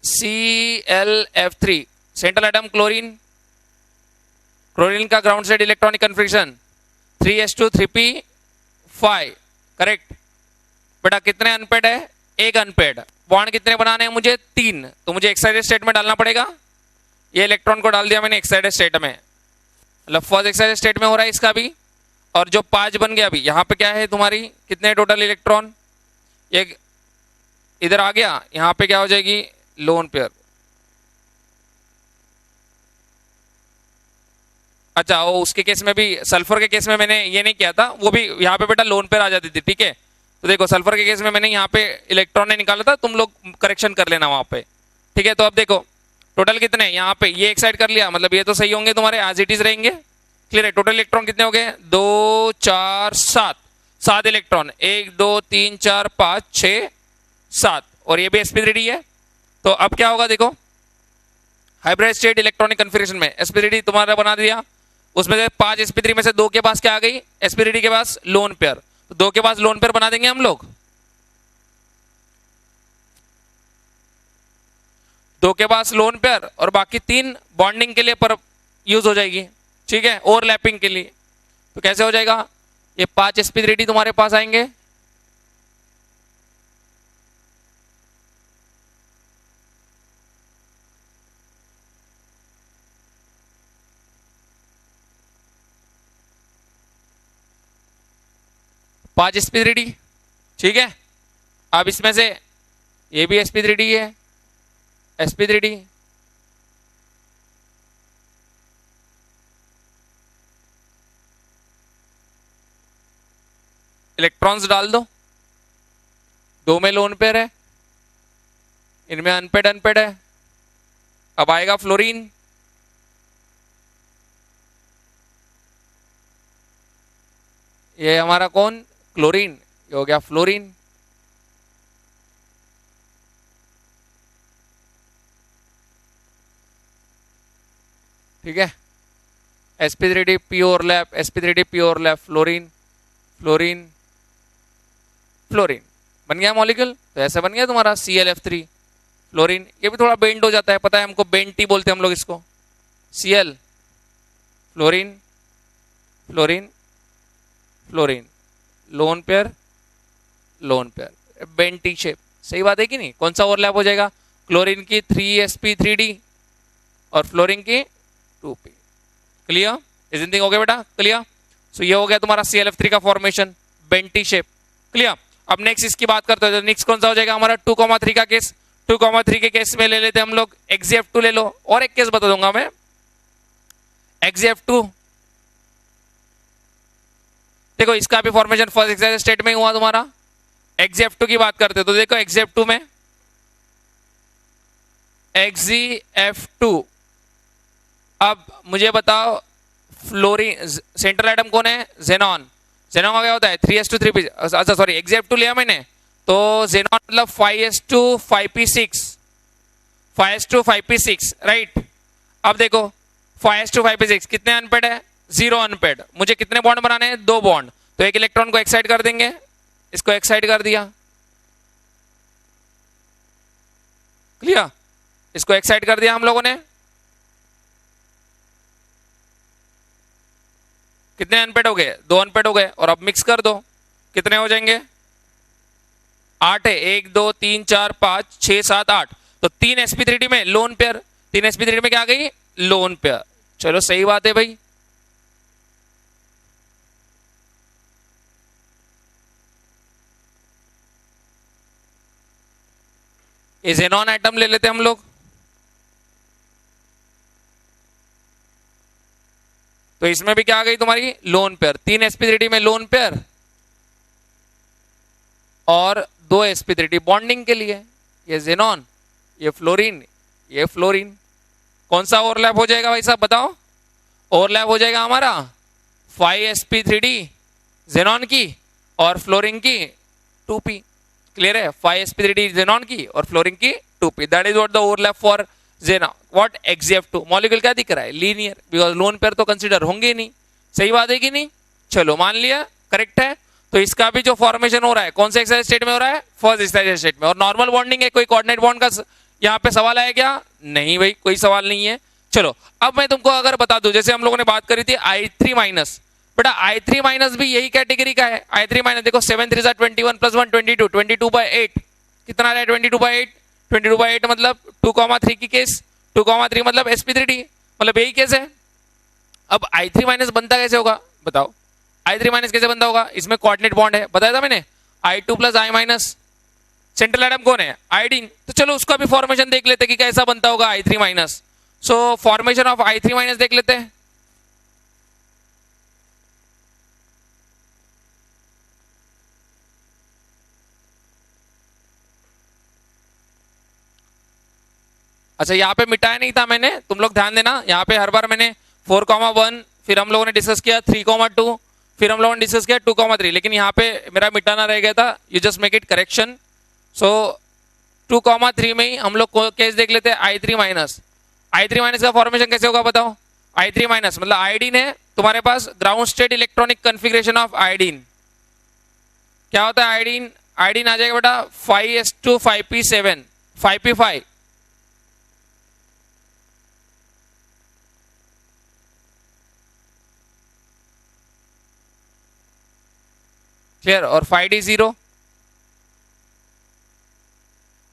ClF3 central atom chlorine, chlorine का ground state electronic configuration 3s2 3p5, correct. बेटा कितने अनपेड है? एक अनपेड। बॉन्ड कितने बनाने हैं मुझे? 3। तो मुझे एक्साइटेड स्टेट में डालना पड़ेगा। ये इलेक्ट्रॉन को डाल दिया मैंने एक्साइटेड स्टेट में, मतलब फर्स्ट एक्साइटेड स्टेट में हो रहा है इसका भी। और जो 5 बन गया अभी, यहाँ पे क्या है तुम्हारी, कितने टोटल इलेक्ट्रॉन? एक इधर आ गया, यहाँ पे क्या हो जाएगी? Lone pair. अच्छा, वो उसके केस में भी, सल्फर के केस में मैंने ये नहीं किया था, वो भी यहाँ पे बेटा लोन पेयर आ जाती थी, ठीक है। तो देखो सल्फर के केस में मैंने यहाँ पे इलेक्ट्रॉन ने निकाला था, तुम लोग करेक्शन कर लेना वहां पे, ठीक है। तो अब देखो टोटल कितने यहाँ पे, ये एक साइड कर लिया, मतलब ये तो सही होंगे तुम्हारे, एज इट इज रहेंगे। क्लियर है? टोटल इलेक्ट्रॉन कितने हो गए? 2 4 7, 7 इलेक्ट्रॉन, 1 2 3 4 5 6 7, और ये भी sp3d है। तो अब क्या होगा देखो, हाइब्रिड स्टेट इलेक्ट्रॉनिक कन्फिग्रेशन में sp3d तुम्हारा बना दिया, उसमें से 5 sp3 में से 2 के पास क्या आ गई? sp3d के पास लोन पेयर, तो 2 के पास लोन पेयर बना देंगे हम लोग। 2 के पास लोन पेयर और बाकी 3 बॉन्डिंग के लिए पर यूज हो जाएगी, ठीक है, ओवरलैपिंग के लिए। तो कैसे हो जाएगा? ये 5 sp3d तुम्हारे पास आएंगे, पांच sp3d, ठीक है। अब इसमें से ये भी sp3d है, sp3d, इलेक्ट्रॉन्स डाल दो, 2 में लोन पेयर है, इनमें अनपेड अनपेड है। अब आएगा फ्लोरीन, ये हमारा कौन? क्लोरीन, ये हो गया फ्लोरीन। ठीक है, sp3d p overlap, sp3d p overlap, fluorine fluorine fluorine, बन गया मॉलिक्यूल। तो ऐसा बन गया तुम्हारा ClF3 फ्लोरीन। ये भी थोड़ा बेंड हो जाता है, पता है हमको, बेंटी बोलते हैं हम लोग इसको। Cl fluorine fluorine fluorine, lone pair lone pair, bent T shape. सही बात है कि नहीं? कौन सा ओवरलैप हो जाएगा? क्लोरीन की 3sp3d और फ्लोरीन की 2p। Clear? Is anything okay बेटा? क्लियर? सो ये हो गया तुम्हारा ClF3 का फॉर्मेशन, बेंटी शेप। क्लियर? अब नेक्स्ट इसकी बात करते हैं, तो नेक्स्ट कौन सा हो जाएगा हमारा? 2,3 का केस। 2,3 के केस में ले लेते हैं हम लोग XeF2 ले लो, और एक केस बता दूंगा मैं, XeF2। देखो इसका भी फॉर्मेशन फर्स्ट एक्साइटेड स्टेट में हुआ तुम्हारा। XeF2 की बात करते हैं तो देखो XeF2 में, XeF2, अब मुझे बताओ फ्लोरीन सेंट्रल एटम कौन है? जेनॉन। जेनॉन का क्या होता है? 3s2 3p। अच्छा सॉरी, XeF2 लिया मैंने, तो जेनॉन मतलब 5s2 5p6, 5s2 5p6, right. अब देखो 5s2 5p6 कितने अनपेड है? 0 अनपेड। मुझे कितने बॉन्ड बनाने हैं? 2 बॉन्ड। तो एक इलेक्ट्रॉन को एक्साइट कर देंगे, इसको एक्साइट कर दिया, क्लियर? इसको एक्साइट कर दिया हम लोगों ने। कितने अनपेड हो गए? 2 अनपेड हो गए। और अब मिक्स कर दो, कितने हो जाएंगे? 8 है, 1 2 3 4 5 6 7 8। तो 3 sp3d में लोन पेयर, 3 sp3d में क्या आ गई? Lone pair. चलो सही बात है भाई। ये जेनॉन एटम ले लेते हम लोग। तो इसमें भी क्या आ गई तुम्हारी लोन पेयर, 3 sp3 में लोन पेयर और 2 sp3 बॉन्डिंग के लिए। ये जेनॉन, ये फ्लोरीन, ये फ्लोरीन। कौन सा ओवरलैप हो जाएगा भाई साहब बताओ? ओवरलैप हो जाएगा हमारा 5sp3 जेनॉन की और फ्लोरीन की 2p। क्लियर है? 5sp3 जेनॉन की और फ्लोरीन की 2p। That is what the overlap for जेना। व्हाट XeF2 मॉलिक्यूल क्या दिख रहा है? लीनियर, बिकॉज लोन पेयर तो कंसीडर होंगे नहीं। सही बात है कि नहीं? चलो मान लिया करेक्ट है। तो इसका भी जो फॉर्मेशन हो रहा है कौन से एक्साइज स्टेट में हो रहा है? फर्स्ट एक्साइज स्टेट में। और नॉर्मल बॉन्डिंग है, कोई कोऑर्डिनेट बॉन्ड का यहाँ पे सवाल आया क्या? नहीं भाई, कोई सवाल नहीं है। चलो अब मैं तुमको अगर बता दूं, जैसे हम लोगों ने बात करी थी I3 माइनस, बेटा I3 माइनस भी यही कैटेगरी का है। I3 माइनस देखो 7 3 21 + 1 22, 22/8 कितना आ रहा है? 22/8। 22/8 मतलब 2,3 की केस, 2,3 मतलब sp3d, मतलब यही केस है। अब I3 माइनस बनता कैसे होगा बताओ? I3 माइनस कैसे बनता होगा? इसमें कोऑर्डिनेट बॉन्ड है, बताया था मैंने, I2 + I minus. Central atom कौन है? आयोडीन। तो चलो उसका भी फॉर्मेशन देख लेते कि कैसा बनता होगा I3 minus. So formation of I3 minus देख लेते हैं। अच्छा यहाँ पे मिटाया नहीं था मैंने, तुम लोग ध्यान देना। यहाँ पे हर बार मैंने 4,1, फिर हम लोगों ने डिस्कस किया 3,2, फिर हम लोगों ने डिस्कस किया 2,3, लेकिन यहाँ पे मेरा मिटाना रह गया था। You just make it correction. So 2,3 में ही हम लोग केस देख लेते हैं I3 माइनस। I3 माइनस का फॉर्मेशन कैसे होगा बताओ? I3 माइनस मतलब आयोडीन है तुम्हारे पास, ground state electronic configuration of iodine. क्या होता है आयोडीन? आयोडीन आ जाएगा बेटा 5s2 5p7 5p5। क्लियर? और 5d0।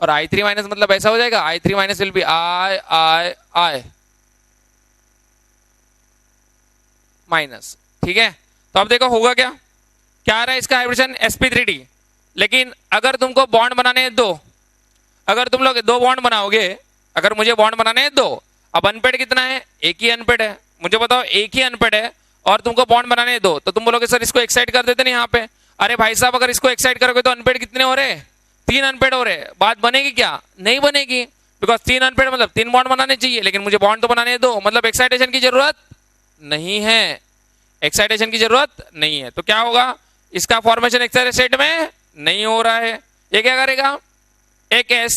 और I3 माइनस मतलब ऐसा हो जाएगा, I3 minus will be I minus. ठीक है? तो अब देखो होगा क्या क्या आ रहा है इसका हाइब्रिडेशन sp3d। लेकिन अगर तुमको बॉन्ड बनाने हैं दो, अगर तुम लोग 2 बॉन्ड बनाओगे, अगर मुझे बॉन्ड बनाने हैं 2, अब अनपेड कितना है? एक ही अनपेड है। मुझे बताओ एक ही अनपेड है और तुमको बॉन्ड बनाने हैं 2, तो तुम बोलोगे सर इसको एक्साइट कर देते ना यहाँ पे। अरे भाई साहब अगर इसको एक्साइट करोगे तो अनपेड कितने हो रहे? 3 अनपेड हो रहे। बात बनेगी क्या? नहीं बनेगी, बिकॉज 3 अनपेड मतलब 3 बॉन्ड बनाने चाहिए, लेकिन मुझे बॉन्ड तो बनाने दो, मतलब एक्साइटेशन की जरूरत नहीं है। एक्साइटेशन की जरूरत नहीं है। तो क्या होगा? इसका फॉर्मेशन एक्साइटेड स्टेट में नहीं हो रहा है। ये क्या करेगा? एक S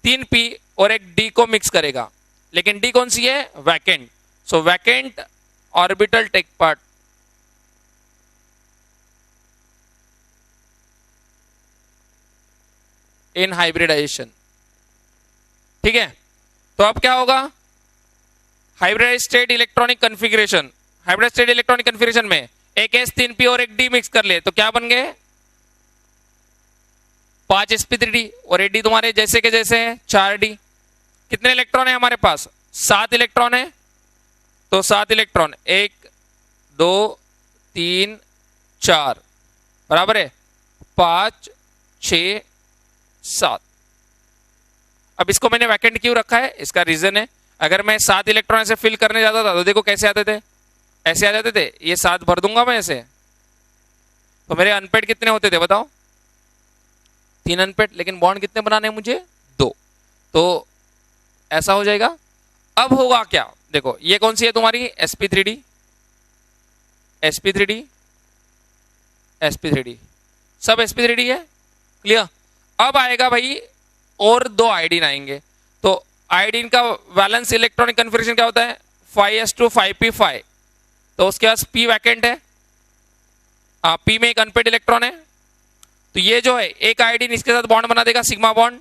3p और एक D को मिक्स करेगा, लेकिन D कौन सी है? वैकेंट। सो वैकेंट ऑर्बिटल टेक पार्ट। इन हाइब्रिडाइजेशन। ठीक है? तो अब क्या होगा? Hybrid state electronic configuration, hybrid state electronic configuration में एक S 3p और एक D मिक्स कर ले तो क्या बन गए? 5 sp3d और एक D तुम्हारे जैसे के जैसे है 4d। कितने इलेक्ट्रॉन है हमारे पास? 7 इलेक्ट्रॉन है। तो 7 इलेक्ट्रॉन 1 2 3 4 बराबर है 5 6 7। अब इसको मैंने वैकेंट क्यों रखा है? इसका रीजन है, अगर मैं 7 इलेक्ट्रॉन ऐसे फिल करने जाता था तो देखो कैसे आते थे, ऐसे आ जाते थे। ये 7 भर दूंगा मैं ऐसे, तो मेरे अनपेड कितने होते थे बताओ? 3 अनपेड, लेकिन बॉन्ड कितने बनाने हैं मुझे? 2। तो ऐसा हो जाएगा। अब होगा क्या? देखो ये कौन सी है तुम्हारी? sp3d sp3d sp3d, सब sp3d है। क्लियर? अब आएगा भाई और 2 आयोडीन आएंगे। तो आयोडीन का वैलेंस इलेक्ट्रॉनिक कन्फिग्रेशन क्या होता है? 5s2 5p5। तो उसके पास p वैकेंट है, p में एक अनपेड इलेक्ट्रॉन है। तो ये जो है एक आयोडीन इसके साथ बॉन्ड बना देगा, सिग्मा बॉन्ड।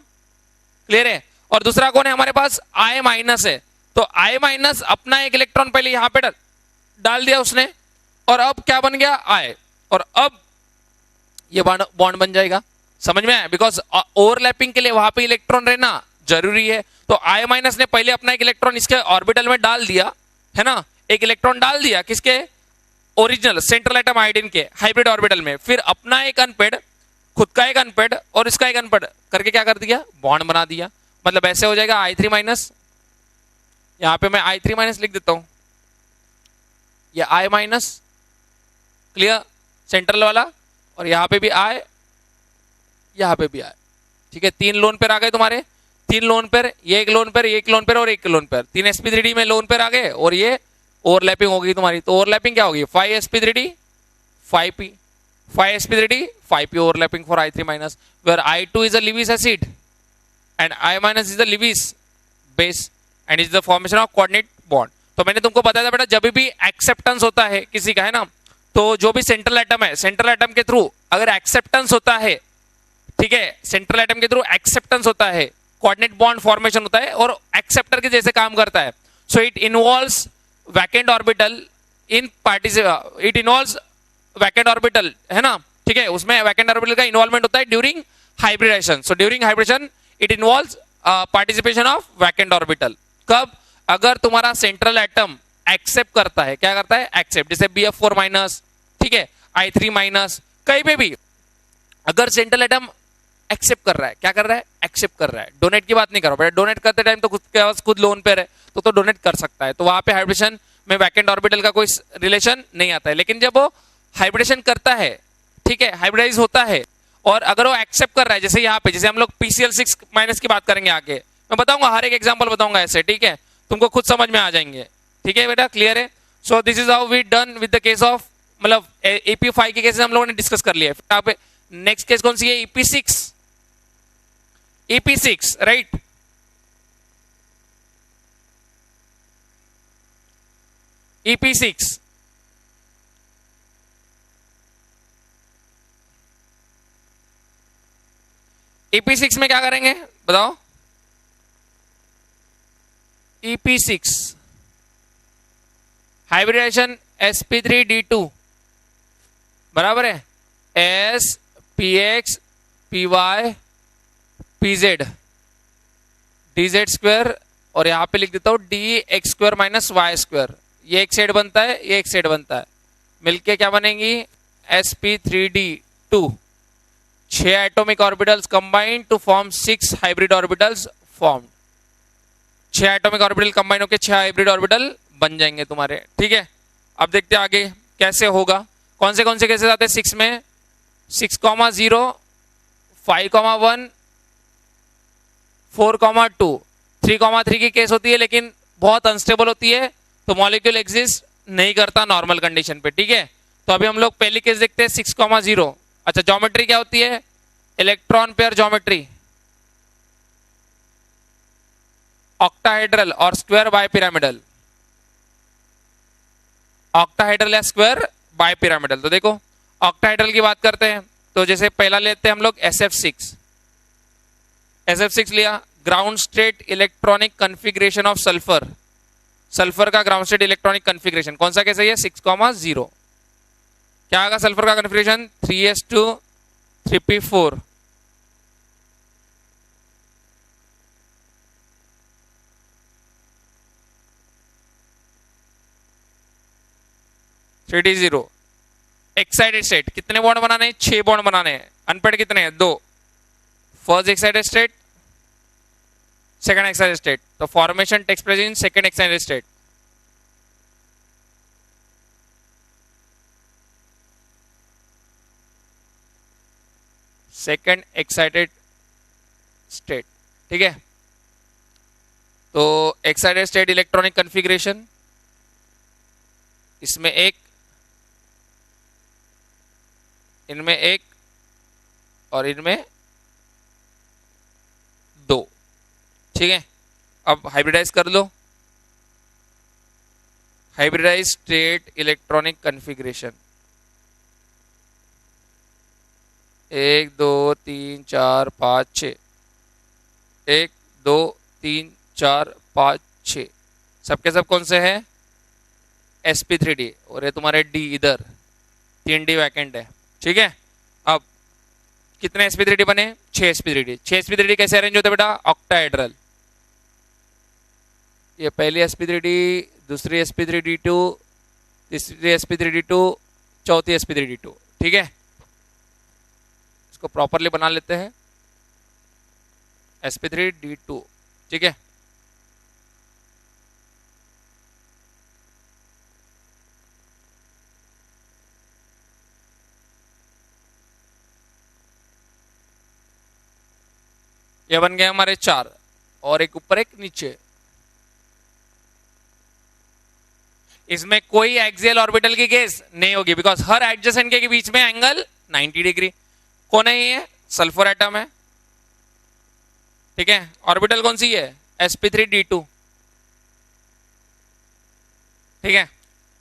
क्लियर है? और दूसरा कौन है हमारे पास? I माइनस है। तो I माइनस अपना एक इलेक्ट्रॉन पहले यहां पे डाल दिया उसने, और अब क्या बन गया? I। और अब ये बॉन्ड बन जाएगा। समझ में आया? बिकॉज ओवरलैपिंग के लिए वहां पे इलेक्ट्रॉन रहना जरूरी है। तो I माइनस ने पहले अपना एक इलेक्ट्रॉन इसके ऑर्बिटल में डाल दिया है ना, एक इलेक्ट्रॉन डाल दिया किसके? ओरिजिनल सेंट्रल एटम आयोडीन के हाइब्रिड ऑर्बिटल में। फिर अपना एक अनपेड खुद का एक अनपेड और इसका एक अनपेड करके क्या कर दिया, बॉन्ड बना दिया। मतलब ऐसे हो जाएगा I3 माइनस, यहां पे मैं I3 माइनस लिख देता हूं, ये I माइनस, क्लियर, सेंट्रल वाला, और यहां पे भी I, यहां पे भी I। ठीक है, 3 लोन पेयर आ गए तुम्हारे, 3 लोन पेयर, ये एक लोन पेयर, ये एक लोन पेयर और एक लोन पेयर, 3 sp3d में लोन पेयर आ गए, और ये ओवरलैपिंग होगी तुम्हारी। तो ओवरलैपिंग क्या होगी, 5 sp3d 5p, 5 sp3d 5p overlapping for I3 minus, where I2 is a Lewis acid and I minus is the Lewis base and is the formation of coordinate bond। तो मैंने तुमको बताया था बेटा, जब भी एक्सेप्टेंस होता है किसी का, है ना, तो जो भी सेंट्रल एटम है, सेंट्रल एटम के थ्रू अगर एक्सेप्टेंस होता है, ठीक है, सेंट्रल एटम के थ्रू एक्सेप्टेंस होता है, कोऑर्डिनेट बॉन्ड फॉर्मेशन होता है और एक्सेप्टर के जैसे काम करता है। So it involves vacant orbital in it involves vacant orbital, है ना, ठीक है, उसमें वैकेंट ऑर्बिटल का इन्वॉल्वमेंट होता है during hybridisation. So during hybridisation it involves participation of vacant orbital. कब, अगर तुम्हारा सेंट्रल एटम एक्सेप्ट करता है, क्या करता है, एक्सेप्ट, जैसे BF4 माइनस, ठीक है, I3 माइनस, कहीं पे भी अगर सेंट्रल एटम एक्सेप्ट कर रहा है, क्या कर रहा है, एक्सेप्ट कर रहा है, डोनेट की बात नहीं कर रहा हूं, डोनेट करते टाइम तो खुद के पास खुद लोन पे है तो डोनेट कर सकता है, तो वहां पे हाइब्रिडेशन में वैकेंट ऑर्बिटल का कोई रिलेशन नहीं आता है। लेकिन जब वो हाइब्रिडेशन करता है, ठीक है, हाइब्रिडाइज होता है, और अगर वो एक्सेप्ट कर रहा है, जैसे यहाँ पे, जैसे हम लोग PCl6 माइनस की बात करेंगे आगे, मैं बताऊंगा, हर एक एग्जांपल बताऊंगा ऐसे, ठीक है, तुमको खुद समझ में आ जाएंगे। ठीक है बेटा, क्लियर है। So this is how we done with the case of, मतलब AP5 के केसेस हम लोगों ने डिस्कस कर लिया है। यहाँ पे नेक्स्ट केस कौन सी है, EP6, EP6 right. EP6 EP6 में क्या करेंगे बताओ, EP6 हाइब्रिडेशन sp3d2 बराबर है S px py pz dz square, और यहां पे लिख देता हूं dx square minus Y square, ये एक साइड बनता है, ये एक साइड बनता है, मिलके क्या बनेंगी, sp3d2, 6 atomic orbitals combined to form 6 hybrid orbitals formed. 6 atomic orbital combine होकर 6 हाइब्रिड ऑर्बिटल बन जाएंगे तुम्हारे। ठीक है, अब देखते हैं आगे कैसे होगा, कौन से केसेस आते हैं 6 में, 6,0, 5,1, 4,2, 3,3 की केस होती है, लेकिन बहुत अनस्टेबल होती है, तो मॉलिक्यूल एग्जिस्ट नहीं करता नॉर्मल कंडीशन पे। ठीक है, तो अभी हम लोग पहली केस देखते हैं 6,0। अच्छा, ज्योमेट्री क्या होती है, इलेक्ट्रॉन पेयर ज्योमेट्री, ऑक्टाहेड्रल और स्क्वायर बायपिरामिडल, ऑक्टाहेड्रल या स्क्वायर बायपिरामिडल। तो देखो ऑक्टाहेड्रल की बात करते हैं, तो जैसे पहला लेते हैं हम लोग SF6, SF6 लिया, ground state electronic configuration of sulphur, sulphur का ग्राउंड स्टेट इलेक्ट्रॉनिक कन्फिग्रेशन कौन सा कैसे है, 6,0। क्या आएगा सल्फर का configuration, 3s2 3p4, (3d0). Excited state कितने बॉन्ड बनाने हैं, 6 बॉन्ड बनाने हैं, अनपेड कितने हैं, 2। First excited state, second excited state, तो formation takes place in second excited state. Second excited state, ठीक है, तो एक्साइटेड स्टेट इलेक्ट्रॉनिक कन्फिग्रेशन, इसमें एक, इनमें एक और इनमें 2। ठीक है, अब हाइब्रिडाइज कर लो, हाइब्रिडाइज स्टेट इलेक्ट्रॉनिक कन्फिग्रेशन, 1 2 3 4 5 6, 1 2 3 4 5 6, सबके सब कौन से हैं, sp3d, और ये तुम्हारे d इधर 3d वैकेंट है। ठीक है, अब कितने sp3d बने, 6 sp3d। 6 sp3d कैसे अरेंज होते हैं बेटा, ऑक्टाहेड्रल, ये पहली sp3d, दूसरी sp3d2, तीसरी sp3d2, चौथी sp3d2। ठीक है, इसको प्रॉपरली बना लेते हैं, sp3d2, ठीक है। ये बन गए हमारे 4, और एक ऊपर एक नीचे। इसमें कोई एक्सियल ऑर्बिटल की केस नहीं होगी, बिकॉज हर एडजेसेंट के बीच में एंगल 90 डिग्री। कौन है ये? सल्फर एटम है, ठीक है। ऑर्बिटल कौन सी है? sp3d2, ठीक है।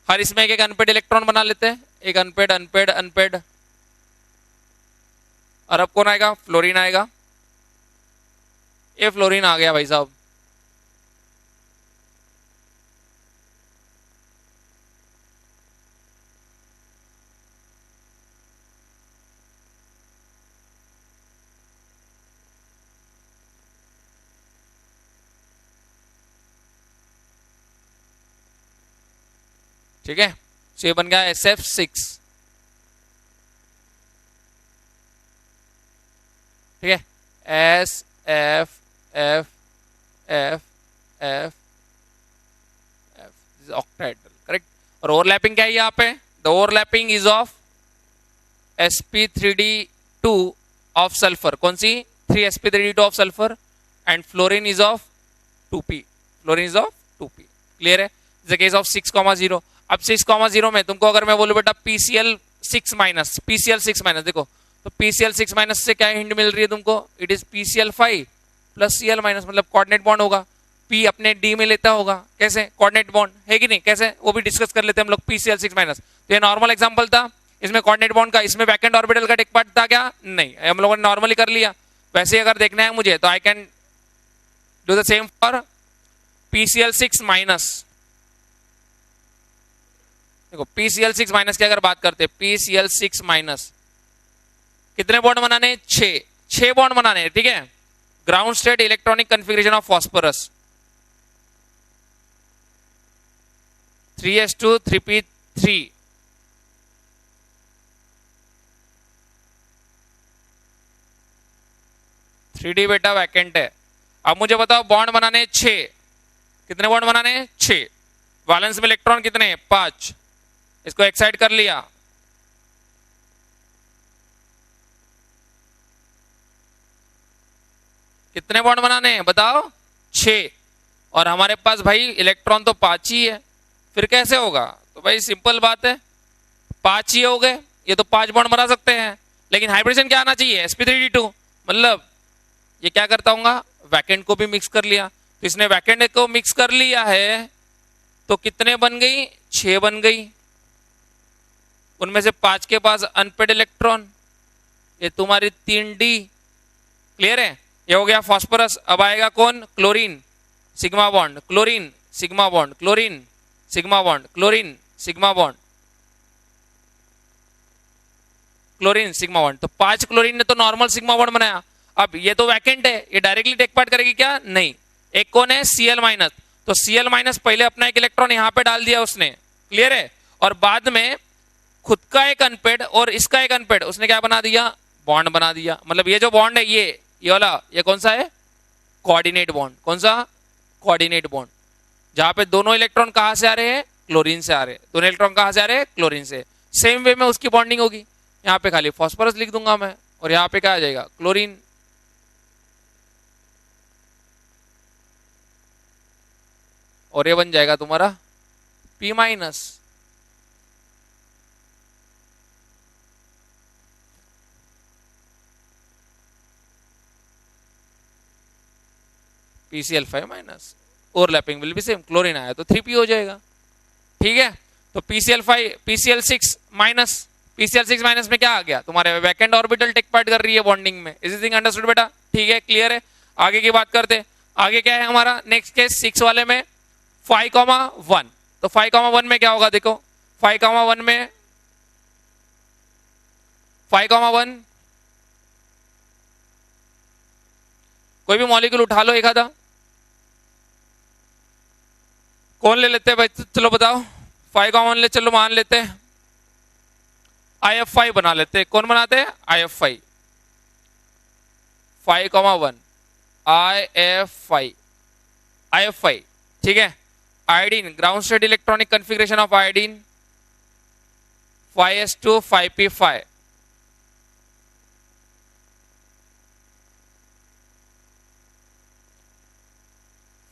हर इसमें एक अनपेड इलेक्ट्रॉन बना लेते हैं, एक अनपेड अनपेड अनपेड। और अब कौन आएगा? फ्लोरीन आएगा। ये फ्लोरीन आ गया भाई साहब। ठीक है, तो ये बन गया SF6, ठीक है। S F F F F F octahedral, correct. और ओवरलैपिंग क्या है यहाँ पे? The overlapping is of sp3d2 of sulphur. कौन सी? 3sp3d2 of sulphur, and fluorine is of 2p, fluorine is of 2p। Clear है? The case of 6,0। अब 6,0 में तुमको अगर मैं बोलूं बेटा PCl6 माइनस, PCl6 माइनस, देखो तो PCl6 माइनस से क्या हिंट मिल रही है तुमको? It is PCl5 plus Cl minus, मतलब कोऑर्डिनेट बॉन्ड होगा। P अपने D में लेता होगा, कैसे? कोऑर्डिनेट बॉन्ड है कि नहीं? कैसे? वो भी डिस्कस कर लेते हैं हम लोग। PCl6 माइनस, तो ये नॉर्मल एग्जांपल था, इसमें कोऑर्डिनेट बॉन्ड का, इसमें वैकेंट ऑर्बिटल का टेक पार्ट था क्या? नहीं, हम लोगों ने नॉर्मली कर लिया। वैसे अगर देखना है मुझे तो I can do the same for PCl6 minus. देखो PCl6 माइनस की अगर बात करते हैं, PCl6 माइनस कितने बॉन्ड बनाने? 6 बॉन्ड बनाने, ठीक है। Ground state electronic configuration of phosphorus 3s2 3p3, three D बेटा वैकेंट है। अब मुझे बताओ बॉन्ड बनाने 6, कितने बॉन्ड बनाने? 6। वैलेंस में इलेक्ट्रॉन कितने? 5। इसको एक्साइट कर लिया, कितने बॉन्ड बनाने हैं बताओ? 6। और हमारे पास भाई इलेक्ट्रॉन तो 5 ही है, फिर कैसे होगा? तो भाई सिंपल बात है, 5 ही हो गए, ये तो 5 बॉन्ड बना सकते हैं। लेकिन हाइब्रिडेशन क्या आना चाहिए? sp3d2, मतलब ये क्या करता हूँ? वैकेंट को भी मिक्स कर लिया। तो इसने वैकेंट को मिक्स कर लिया है, तो कितने बन गई? 6 बन गई। उनमें से 5 के पास अनपेड इलेक्ट्रॉन, ये तुम्हारी 3d। क्लियर है? ये हो गया फास्फोरस। अब आएगा कौन? Chlorine, sigma bond, chlorine sigma bond, chlorine sigma bond, chlorine sigma bond, chlorine sigma bond. तो 5 क्लोरीन ने तो नॉर्मल सिग्मा बॉन्ड बनाया। अब ये तो वैकेंट है, ये डायरेक्टली टेक पार्ट करेगी क्या? नहीं। एक कौन है? Cl minus. तो Cl माइनस पहले अपना एक इलेक्ट्रॉन यहां पे डाल दिया उसने, क्लियर है। और बाद में खुद का एक अनपेड और इसका एक अनपेड उसने क्या बना दिया? बॉन्ड बना दिया। मतलब ये जो बॉन्ड है ये वाला, ये कौन सा है? Coordinate bond. कौन सा? कोऑर्डिनेट बॉन्ड, जहां पे दोनों इलेक्ट्रॉन कहां से आ रहे हैं? क्लोरीन से आ रहे हैं। दोनों इलेक्ट्रॉन कहां से आ रहे हैं? क्लोरीन से। सेम वे में उसकी बॉन्डिंग होगी। यहाँ पे खाली फॉस्फोरस लिख दूंगा मैं, और यहाँ पे क्या आ जाएगा? क्लोरीन। और ये बन जाएगा तुम्हारा P minus. PCl5 minus, overlapping will be same. Chlorine आया तो 3p हो जाएगा, ठीक है। तो PCl6 माइनस, PCl6 माइनस में क्या आ गया? तुम्हारे वैकेंट ऑर्बिटल टेक पार्ट कर रही है बॉन्डिंग में। इज थिंग अंडरस्टूड बेटा? ठीक है, क्लियर है। आगे की बात करते। आगे क्या है हमारा नेक्स्ट केस? 6 वाले में 5,1। तो 5,1 में क्या होगा? देखो 5,1 में 5,1 कोई भी मॉलिक्यूल उठा लो एक आधा, कौन ले लेते हैं भाई? चलो बताओ। 5,1 ले, चलो मान लेते हैं IF5 बना लेते हैं। कौन बनाते हैं? IF5। 5,1 IF5 ठीक है। Iodine ground state electronic configuration of iodine 5s2 5p5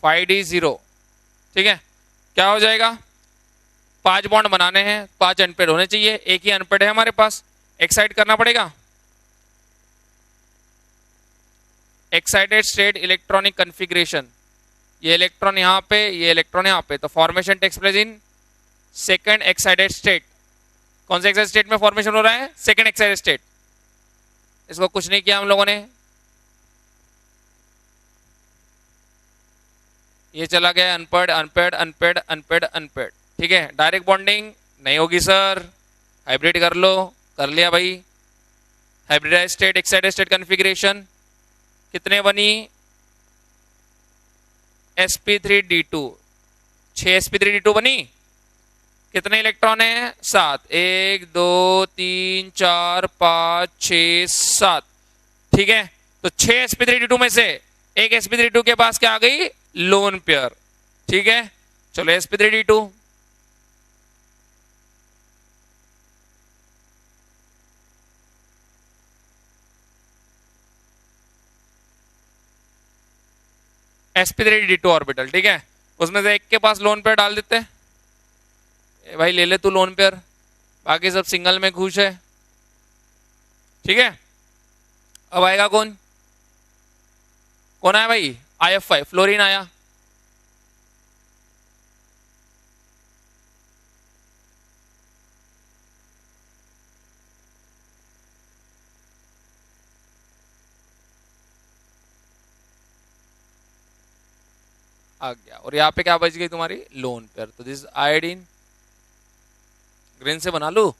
5d0 ठीक है। क्या हो जाएगा, 5 बॉन्ड बनाने हैं, 5 अनपेड होने चाहिए, एक ही अनपेड है हमारे पास, एक्साइट करना पड़ेगा। एक्साइटेड स्टेट इलेक्ट्रॉनिक कन्फिग्रेशन, ये इलेक्ट्रॉन यहाँ पे, ये इलेक्ट्रॉन यहाँ पे, तो formation takes place in second excited state. कौन से एक्साइटेड स्टेट में फॉर्मेशन हो रहा है, सेकंड एक्साइटेड स्टेट। इसको कुछ नहीं किया हम लोगों ने, ये चला गया unpaired unpaired unpaired unpaired unpaired ठीक है। डायरेक्ट बॉन्डिंग नहीं होगी सर, हाइब्रिड कर लो, कर लिया भाई। Hybridised state excited state configuration कितने बनी, sp3d2 6 sp3d2 बनी। कितने इलेक्ट्रॉन है, 7, 1 2 3 4 5 6 7 ठीक है। तो 6 sp3d2 में से एक sp3d2 के पास क्या आ गई, लोन पेयर ठीक है। चलो sp3d2 sp3d2 ऑर्बिटल ठीक है। उसमें से एक के पास लोन पेयर डाल देते हैं, भाई ले ले तू लोन पेयर, बाकी सब सिंगल में खुश है ठीक है। अब आएगा कौन, कौन आया भाई, IF5 फ्लोरीन आया। आ गया, और यहाँ पे क्या बच गई तुम्हारी, लोन पेयर। तो दिस आयोडीन, ग्रीन से बना लूं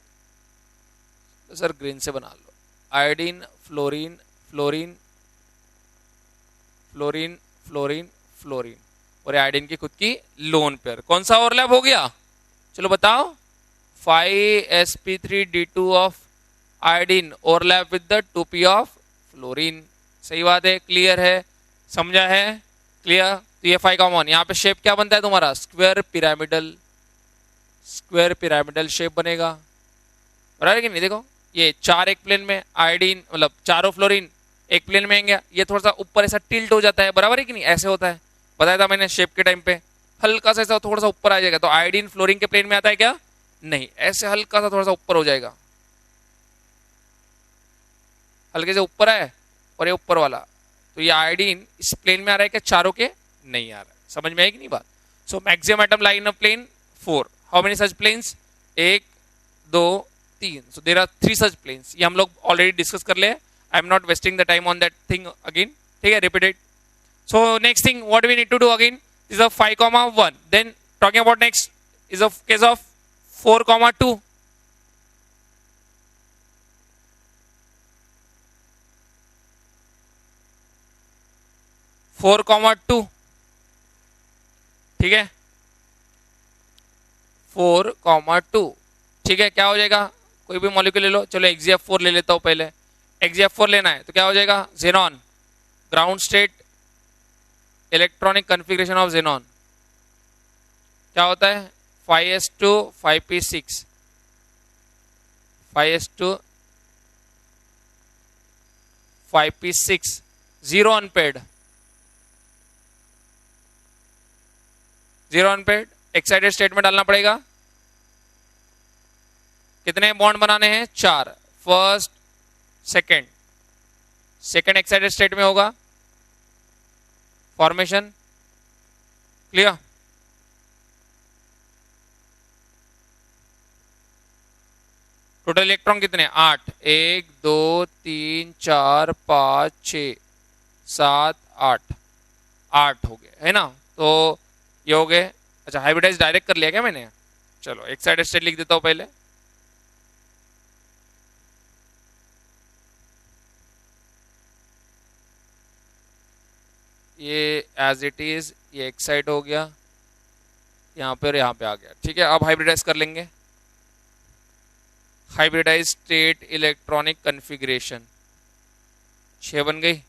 तो सर ग्रीन से बना लो, iodine fluorine fluorine fluorine fluorine fluorine, और आयोडीन की खुद की लोन पेयर। कौन सा ओवरलैप हो गया, चलो बताओ, 5sp3d2 of iodine overlap with the 2p of fluorine. सही बात है, क्लियर है, समझा है, क्लियर। तो ये 5 कॉमन, यहाँ पे शेप क्या बनता है तुम्हारा, स्क्वायर पिरामिडल शेप बनेगा, बराबर है कि नहीं। देखो ये 4 एक प्लेन में, आयोडीन मतलब चारों फ्लोरीन एक प्लेन में आएंगे, ये थोड़ा सा ऊपर ऐसा टिल्ट हो जाता है, बराबर है कि नहीं, ऐसे होता है, बताया था मैंने शेप के टाइम पे, हल्का सा ऐसा थोड़ा सा ऊपर आ जाएगा। तो आयोडीन फ्लोरीन के प्लेन में आता है क्या, नहीं, ऐसे हल्का सा थोड़ा सा ऊपर हो जाएगा, हल्के से ऊपर है, और ये ऊपर वाला, तो ये आयोडीन इस प्लेन में आ रहा है क्या, चारों के नहीं आ रहा है, समझ में आएगी नहीं बात। सो maximum atom lie in a plane 4, how many such planes, 1 2 3, so there are 3 such planes. ये हम लोग ऑलरेडी डिस्कस कर ले, I am not wasting the time on that thing again ठीक है, repeated. So next thing what we need to do again is a 5,1, then talking about next is a case of 4,2, ठीक है, 4,2 ठीक है। क्या हो जाएगा, कोई भी मॉलिक्यूल ले लो, चलो XgF4 ले लेता हूं पहले। XgF4 लेना है तो क्या हो जाएगा, xenon ground state electronic configuration of xenon क्या होता है, 5s2 5p6 5s2 5p6 0 unpaid, excited state में डालना पड़ेगा। कितने बॉन्ड बनाने हैं, 4, फर्स्ट सेकंड एक्साइटेड स्टेट में होगा फॉर्मेशन, क्लियर। टोटल इलेक्ट्रॉन कितने, 8, 1 2 3 4 5 6 7 8 हो गए है ना। तो ये हो गए, अच्छा हाइब्रिडाइज डायरेक्ट कर लिया क्या मैंने, चलो एक्साइटेड स्टेट लिख देता हूं पहले, ये एज इट इज, ये एक्साइट हो गया यहाँ पे और यहाँ पे आ गया, ठीक है। अब हाइब्रिडाइज कर लेंगे, हाइब्रिडाइज स्टेट इलेक्ट्रॉनिक कन्फिग्रेशन 6 बन गई,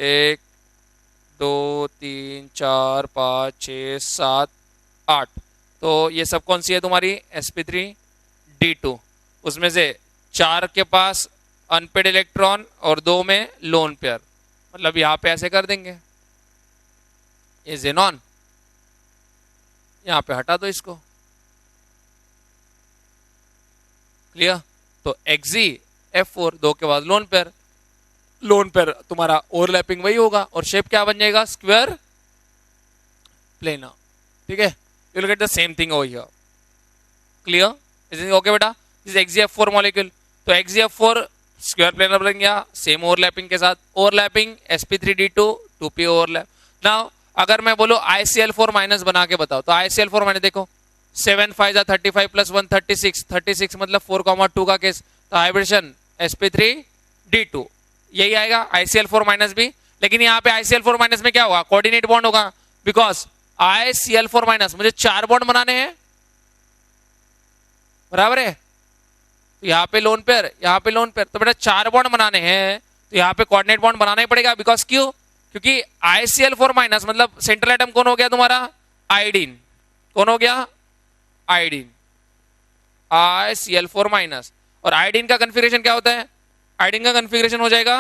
1 2 3 4 5 6 7 8। तो ये सब कौन सी है तुम्हारी sp3d2। उसमें से 4 के पास अनपेड इलेक्ट्रॉन और 2 में लोन पेयर, मतलब यहां पे ऐसे कर देंगे, ये जेनॉन, यहां पे हटा दो इसको। क्लियर। तो XeF4 2 के बाद लोन पेयर तुम्हारा ओवरलैपिंग वही होगा और शेप क्या बन जाएगा, स्क्वायर प्लेनर। ठीक है, you will get the same thing over here. Clear, is it okay बेटा। दिस XeF4 मॉलिक्यूल, तो XeF4 स्क्वायर प्लेनर बन गया सेम ओवरलैपिंग के साथ, overlapping sp3d2 2p overlap. Now अगर मैं बोलो ICl4 माइनस बना के बताओ, तो ICl4 माइनस देखो 7 5 35 प्लस 1 36, 36 मतलब 4,2 का केस, तो हाइब्रिडेशन sp3d2 यही आएगा ICl4 माइनस भी। लेकिन यहाँ पे ICl4 माइनस में क्या होगा, कोऑर्डिनेट बॉन्ड होगा, बिकॉज ICl4 माइनस मुझे 4 बॉन्ड बनाने हैं, बराबर है। तो यहाँ पे लोन पेयर, यहाँ पे लोन पेयर, तो बेटा 4 बॉन्ड बनाने हैं तो यहाँ पे कोऑर्डिनेट बॉन्ड बनाना ही पड़ेगा, बिकॉज क्यों, क्योंकि ICl4 माइनस मतलब सेंट्रल एटम कौन हो गया तुम्हारा, आयोडीन। कौन हो गया, आयोडीन, ICl4 माइनस। और आयोडीन का कन्फिगरेशन क्या होता है, आयोडीन का कन्फिगरेशन हो जाएगा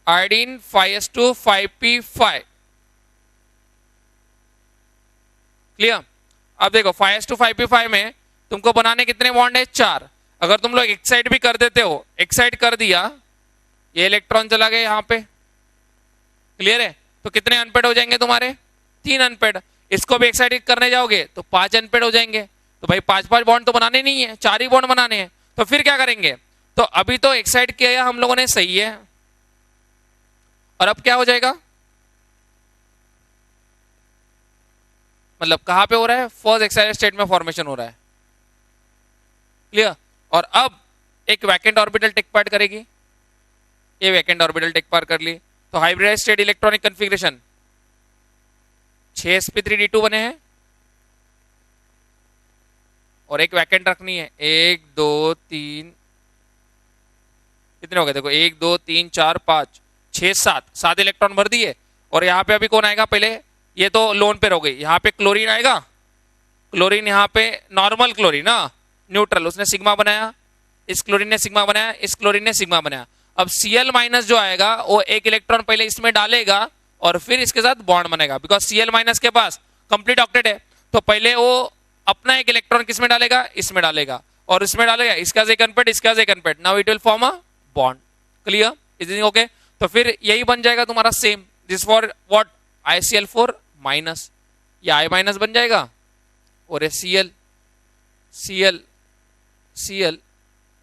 आयोडीन 5s2 5p5। क्लियर। अब देखो 5s2 5p5 में तुमको बनाने कितने बॉन्ड है, 4। अगर तुम लोग एक्साइड भी कर देते हो, एक्साइड कर दिया, ये इलेक्ट्रॉन चला गया यहाँ पे, क्लियर है, तो कितने अनपेड हो जाएंगे तुम्हारे, 3 अनपेड। इसको भी एक्साइड करने जाओगे तो 5 अनपेड हो जाएंगे। तो भाई 5 बॉन्ड तो बनाने नहीं है, 4 ही बॉन्ड बनाने हैं। तो फिर क्या करेंगे, तो अभी तो एक्साइड किया हम लोगों ने, सही है, और अब क्या हो जाएगा, मतलब कहां पे हो रहा है, फर्स्ट एक्साइटेड स्टेट में फॉर्मेशन हो रहा है। क्लियर। और अब एक वैकेंट ऑर्बिटल टेक पार्ट करेगी, ये वैकेंट ऑर्बिटल टेक पार्ट कर ली, तो hybridised state electronic configuration 6 sp3d2 बने हैं और एक वैकेंट रखनी है, 1 2 3 कितने हो गए देखो, 1 2 3 4 5 6 7 इलेक्ट्रॉन भर दिए। और यहाँ पे अभी कौन आएगा, पहले ये तो लोन पेयर हो गई, यहाँ पे क्लोरीन आएगा, क्लोरीन यहाँ पे नॉर्मल क्लोरीन ना, न्यूट्रल, उसने सिग्मा बनाया, इस क्लोरीन ने सिग्मा बनाया, इस क्लोरीन ने सिग्मा बनाया। अब Cl माइनस जो आएगा वो एक इलेक्ट्रॉन पहले इसमें डालेगा और फिर इसके साथ बॉन्ड बनेगा, बिकॉज Cl माइनस के पास कंप्लीट ऑक्टेट है, तो पहले वो अपना एक इलेक्ट्रॉन किसमें डालेगा, इसमें डालेगा, और इसमें डालेगा, इसका एक अनपेड, इसका एक unpaired, now it will form a bond. Clear, is it okay. तो फिर यही बन जाएगा तुम्हारा same, this for what, ICl4 minus, या I माइनस बन जाएगा, और Cl Cl Cl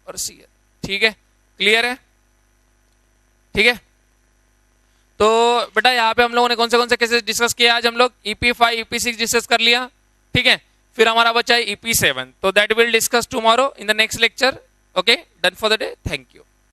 और Cl। ठीक है, क्लियर है, ठीक है। तो बेटा यहाँ पे हम लोगों ने कौन से केसेस डिस्कस किया आज, हम लोग EP5 EP6 डिस्कस कर लिया, ठीक है। फिर हमारा बचा है EP7, तो that will discuss tomorrow in the next lecture. Okay, done for the day, thank you.